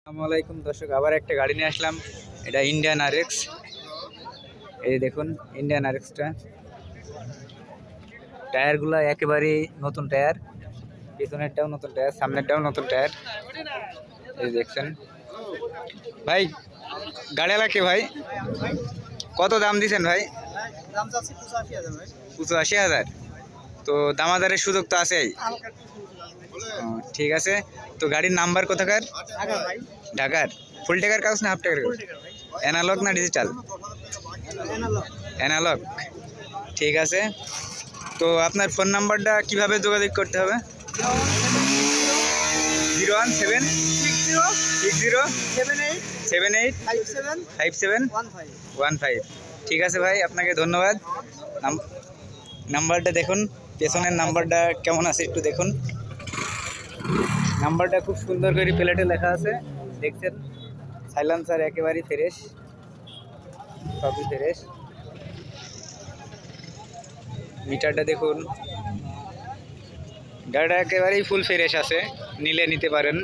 আসসালামু আলাইকুম দর্শক, আবার একটা গাড়ি নিয়ে আসলাম। এটা ইন্ডিয়ান আরএক্স। এই দেখুন ইন্ডিয়ান আরএক্সটা, টায়ারগুলো একেবারেই নতুন টায়ার, পিছনেরটাও নতুন টায়ার, সামনেরটাও নতুন টায়ার। এই দেখছেন ভাই, গাড়িওয়ালা কে ভাই? কত দাম দিচ্ছেন ভাই? দাম চাচ্ছি 85,000 ভাই। 85,000। তো দামাদারের সুযোগ তো আছেই। ঠিক আছে, তো গাড়ির নাম্বার কোথাকার? ঢাকা ভাই। ঢাকার। ফুল টাকার কাগজ না হাফ টাকার কাগজ? ফুল টাকা ভাই। অ্যানালগ না ডিজিটাল? অ্যানালগ। অ্যানালগ। ঠিক আছে, তো আপনার ফোন নাম্বারটা কিভাবে যোগাযোগ করতে হবে? 0176078575715। ঠিক আছে ভাই, আপনাকে ধন্যবাদ। নাম্বারটা দেখুন, পেছনের নাম্বারটা কেমন আছে একটু দেখুন। নাম্বারটা খুব সুন্দর করে প্লেটে লেখা আছে, দেখছেন। সাইলেন্সার একেবারেই ফ্রেশ, সবই ফ্রেশ। মিটারটা দেখুন, গাড়িটা একেবারেই ফুল ফ্রেশ আছে, নিলে নিতে পারেন।